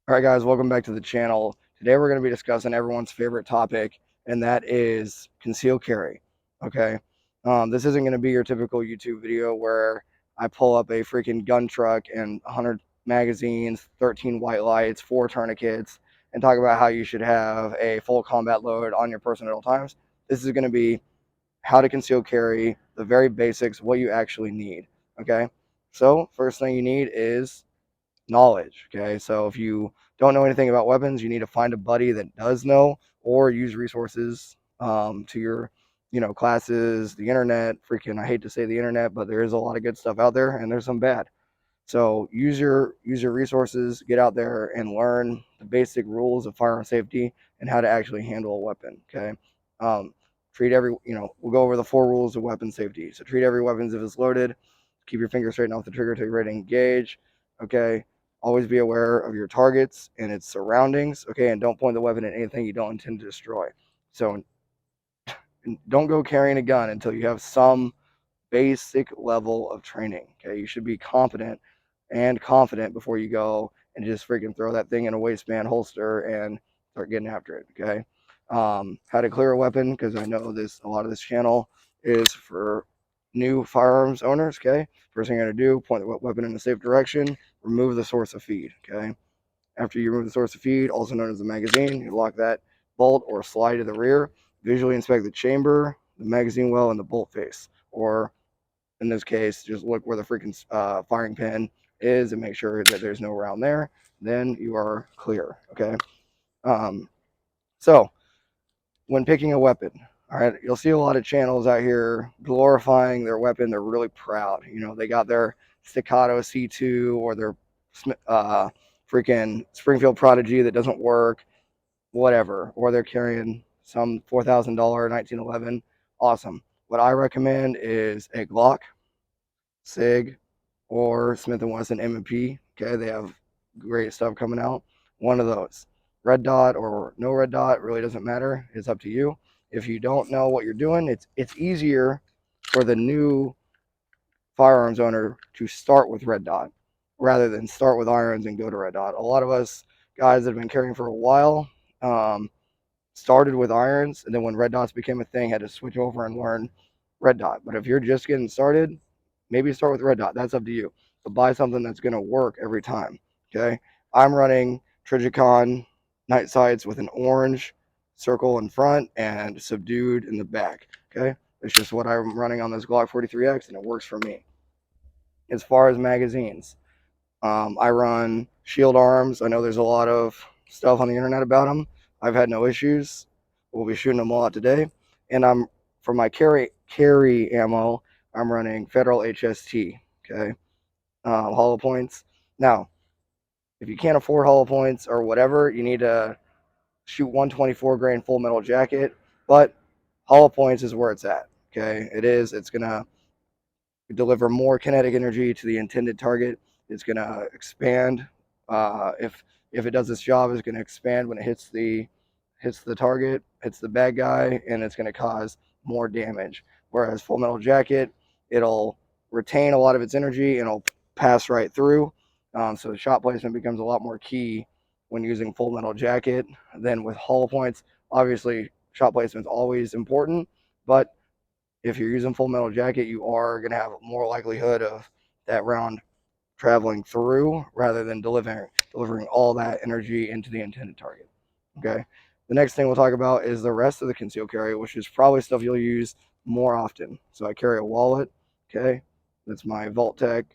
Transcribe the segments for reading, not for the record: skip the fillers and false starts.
All right, guys, welcome back to the channel. Today we're going to be discussing everyone's favorite topic, and that is concealed carry. Okay, this isn't going to be your typical YouTube video where I pull up a freaking gun truck and 100 magazines, 13 white lights, 4 tourniquets, and talk about how you should have a full combat load on your person at all times. This is going to be how to conceal carry, the very basics, what you actually need. Okay, so first thing you need is knowledge. Okay, so if you don't know anything about weapons, you need to find a buddy that does know, or use resources to your classes, the internet. Freaking, I hate to say the internet, but there is a lot of good stuff out there and there's some bad. So use your resources, get out there and learn the basic rules of firearm safety and how to actually handle a weapon. Okay, um, treat every we'll go over the 4 rules of weapon safety. So treat every weapon as if it's loaded. Keep your finger straight off the trigger till you're ready to engage. Okay, always be aware of your targets and its surroundings. Okay, and don't point the weapon at anything you don't intend to destroy. So don't go carrying a gun until you have some basic level of training. Okay, you should be competent and confident before you go and just freaking throw that thing in a waistband holster and start getting after it. Okay, how to clear a weapon, because I know a lot of this channel is for new firearms owners. Okay, first thing you're gonna do, point the weapon in a safe direction, remove the source of feed. Okay, after you remove the source of feed, also known as the magazine, you lock that bolt or slide to the rear. Visually inspect the chamber, the magazine well, and the bolt face, or in this case, just look where the freaking firing pin is and make sure that there's no round there. Then you are clear. Okay. Um, so when picking a weapon, all right, you'll see a lot of channels out here glorifying their weapon. They're really proud. They got their staccato C2 or their freaking Springfield Prodigy that doesn't work, whatever, or they're carrying some $4,000 1911. Awesome. What I recommend is a Glock, SIG, or Smith & Wesson M&P. Okay, they have great stuff coming out. One of those. Red dot or no red dot really doesn't matter. It's up to you. If you don't know what you're doing, it's easier for the new firearms owner to start with red dot rather than start with irons and go to red dot. A lot of us guys that have been carrying for a while started with irons, and then when red dots became a thing, had to switch over and learn red dot. But if you're just getting started, maybe start with red dot. That's up to you. But buy something that's going to work every time. Okay, I'm running Trigicon night sights with an orange circle in front and subdued in the back. Okay, it's just what I'm running on this Glock 43X, and it works for me. As far as magazines, I run Shield Arms. I know there's a lot of stuff on the internet about them. I've had no issues. We'll be shooting them a lot today. And for my carry ammo, I'm running Federal HST. Okay, hollow points. Now, if you can't afford hollow points or whatever, you need to shoot 124 grain full metal jacket. But hollow points is where it's at. Okay, it is. It's gonna deliver more kinetic energy to the intended target. It's going to expand. If it does its job, it's going to expand when it hits the target, hits the bad guy, and it's going to cause more damage. Whereas Full Metal Jacket, it'll retain a lot of its energy and it'll pass right through. So the shot placement becomes a lot more key when using Full Metal Jacket than with hollow points. Obviously, shot placement is always important, but if you're using Full Metal Jacket, you are going to have more likelihood of that round traveling through rather than delivering all that energy into the intended target. Okay. The next thing we'll talk about is the rest of the concealed carry, which is probably stuff you'll use more often. So I carry a wallet. Okay. That's my Vault-Tec.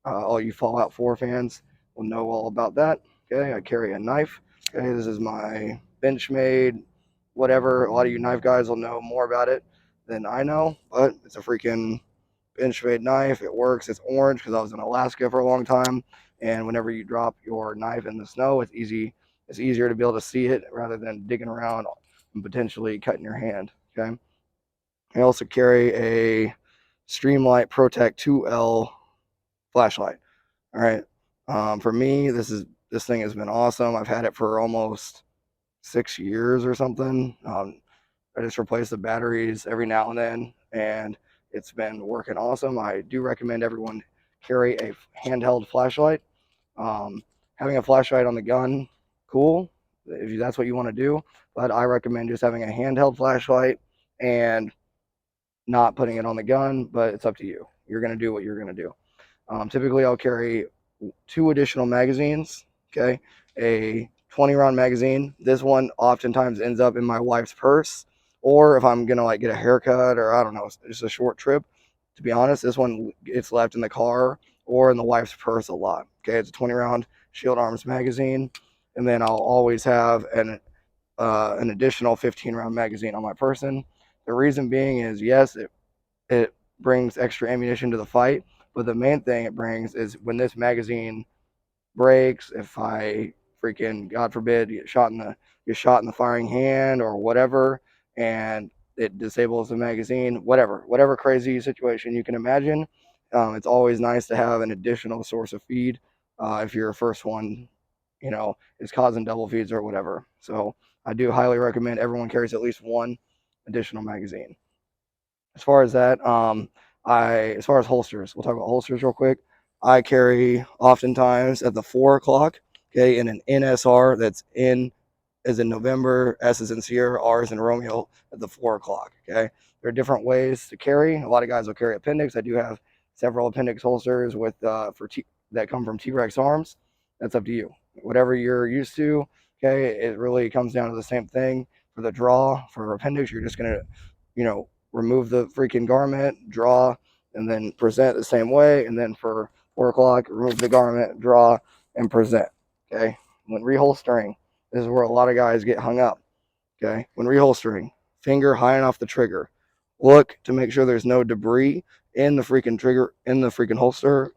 All you Fallout 4 fans will know all about that. Okay. I carry a knife. Okay. This is my Benchmade, whatever. A lot of you knife guys will know more about it than I know, but it's a freaking Benchmade knife. It works. It's orange because I was in Alaska for a long time, and whenever you drop your knife in the snow, it's easy. It's easier to be able to see it rather than digging around and potentially cutting your hand. Okay. I also carry a Streamlight Protect 2L flashlight. All right. For me, this thing has been awesome. I've had it for almost 6 years or something. I just replace the batteries every now and then, and it's been working awesome. I do recommend everyone carry a handheld flashlight. Having a flashlight on the gun cool if that's what you want to do, but I recommend just having a handheld flashlight and not putting it on the gun, but it's up to you. You're going to do what you're going to do. Typically, I'll carry 2 additional magazines, okay? A 20-round magazine. This one oftentimes ends up in my wife's purse, or if I'm going to like get a haircut or I don't know, just a short trip. To be honest, this one gets left in the car or in the wife's purse a lot. Okay, it's a 20-round Shield Arms magazine, and then I'll always have an additional 15-round magazine on my person. The reason being is, yes, it brings extra ammunition to the fight, but the main thing it brings is when this magazine breaks, if I freaking, God forbid, get shot in the firing hand or whatever, and it disables the magazine, whatever crazy situation you can imagine, it's always nice to have an additional source of feed if your first one, is causing double feeds or whatever. So I do highly recommend everyone carries at least one additional magazine. As far as that, as far as holsters, we'll talk about holsters real quick. I carry oftentimes at the 4 o'clock, okay, in an NSR that's in is in November, S is in Sierra, R is in Romeo at the 4 o'clock. Okay, there are different ways to carry. A lot of guys will carry appendix. I do have several appendix holsters with that come from T-Rex Arms. That's up to you. Whatever you're used to. Okay, it really comes down to the same thing. For the draw for appendix, you're just gonna, remove the freaking garment, draw, and then present the same way. And then for 4 o'clock, remove the garment, draw, and present. Okay, when reholstering, this is where a lot of guys get hung up. Okay, when reholstering, finger high enough the trigger. Look to make sure there's no debris in the freaking trigger, in the freaking holster,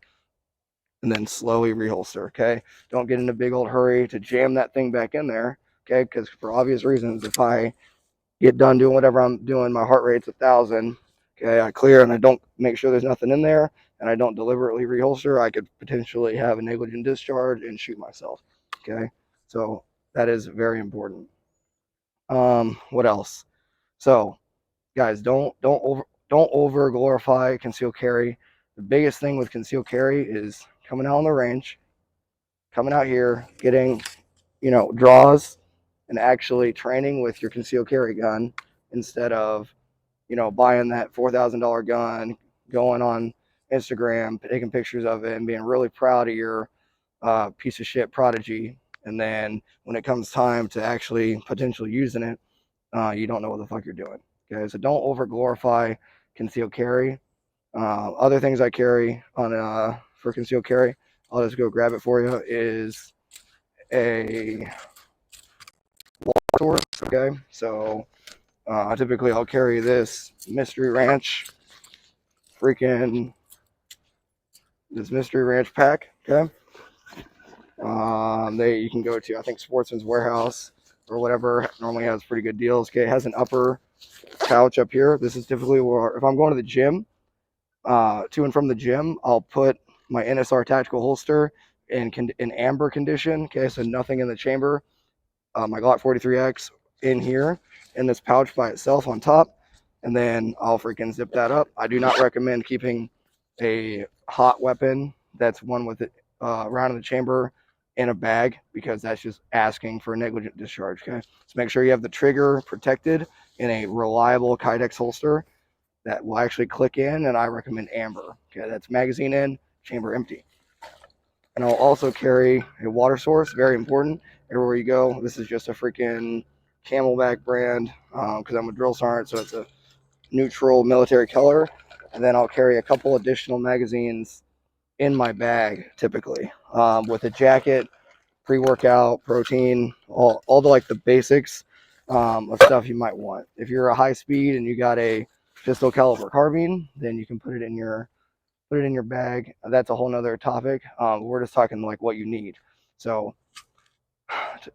and then slowly reholster. Okay, don't get in a big old hurry to jam that thing back in there. Okay, because for obvious reasons, if I get done doing whatever I'm doing, my heart rate's 1,000. Okay, I clear and I don't make sure there's nothing in there, and I don't deliberately reholster, I could potentially have a negligent discharge and shoot myself. Okay, so that is very important. What else? So, guys, don't over glorify concealed carry. The biggest thing with concealed carry is coming out on the range, coming out here, getting draws, and actually training with your concealed carry gun instead of buying that $4,000 gun, going on Instagram, taking pictures of it, and being really proud of your piece of shit prodigy. And then when it comes time to actually potentially using it, you don't know what the fuck you're doing. Okay, so don't over glorify concealed carry. Other things I carry on for concealed carry, I'll just go grab it for you, is a source. Okay, so typically I'll carry this Mystery Ranch pack. Okay, you can go to, I think, Sportsman's Warehouse or whatever, normally has pretty good deals. Okay, it has an upper pouch up here. This is typically where, if I'm going to the gym, to and from the gym, I'll put my NSR tactical holster in amber condition. Okay, so nothing in the chamber. My Glock 43X in here in this pouch by itself on top, and then I'll freaking zip that up. I do not recommend keeping a hot weapon that's one with it around in the chamber in a bag, because that's just asking for a negligent discharge. Okay, so make sure you have the trigger protected in a reliable Kydex holster that will actually click in, and I recommend amber. Okay, that's magazine in, chamber empty. And I'll also carry a water source, very important, everywhere you go. This is just a freaking Camelback brand, because I'm a drill sergeant, so it's a neutral military color. And then I'll carry a couple additional magazines in my bag, typically, with a jacket, pre-workout, protein, all the like the basics of stuff you might want. If you're a high speed and you got a pistol caliber carbine, then you can put it in your bag. That's a whole nother topic. We're just talking like what you need. So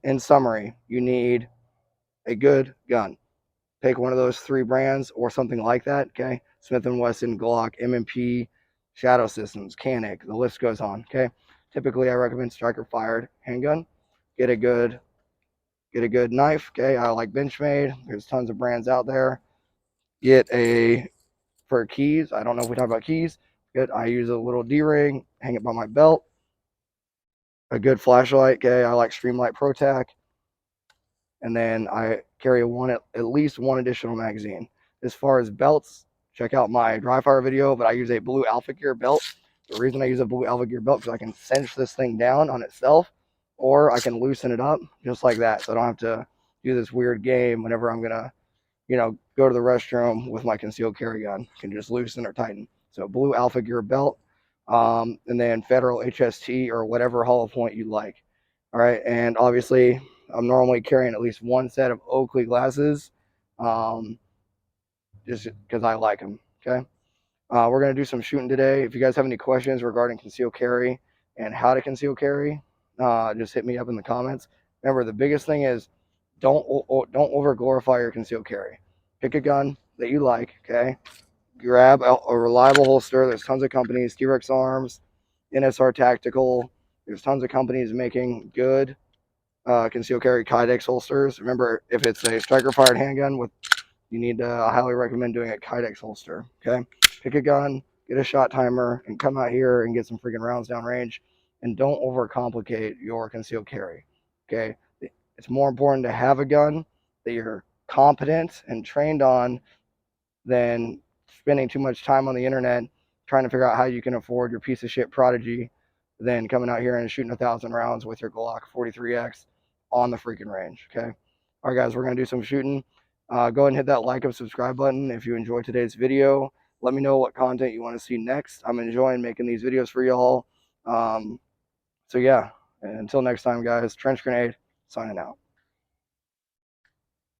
in summary, you need a good gun. Pick one of those 3 brands or something like that. Okay, Smith & Wesson, Glock, M&P, Shadow Systems, Canic, the list goes on. Okay, typically I recommend striker fired handgun. Get a good knife. Okay, I like Benchmade. There's tons of brands out there. For keys, I don't know if we talk about keys. Good. I use a little D-ring, hang it by my belt. a good flashlight. Okay, I like Streamlight ProTac, and then I carry at least one additional magazine. As far as belts, check out my dry fire video, but I use a blue Alpha Gear belt. The reason I use a blue Alpha Gear belt is because I can cinch this thing down on itself, or I can loosen it up just like that, so I don't have to do this weird game whenever I'm gonna, go to the restroom with my concealed carry gun. I can just loosen or tighten. So blue Alpha Gear belt, and then Federal HST or whatever hollow point you like. All right, and obviously I'm normally carrying at least one set of Oakley glasses, just because I like them. Okay, we're gonna do some shooting today. If you guys have any questions regarding concealed carry and how to conceal carry, just hit me up in the comments. Remember, the biggest thing is don't over glorify your concealed carry. Pick a gun that you like. Okay, grab a reliable holster. There's tons of companies: T-Rex Arms, NSR Tactical. There's tons of companies making good concealed carry Kydex holsters. Remember, if it's a striker fired handgun, I highly recommend doing a Kydex holster. Okay, pick a gun, get a shot timer, and come out here and get some freaking rounds down range. And don't overcomplicate your concealed carry. Okay, it's more important to have a gun that you're competent and trained on than spending too much time on the internet trying to figure out how you can afford your piece of shit Prodigy than coming out here and shooting 1,000 rounds with your Glock 43X on the freaking range. Okay. All right, guys, we're going to do some shooting. Go ahead and hit that like and subscribe button if you enjoyed today's video. Let me know what content you want to see next. I'm enjoying making these videos for y'all. So yeah, and until next time, guys, Trench Grenade signing out.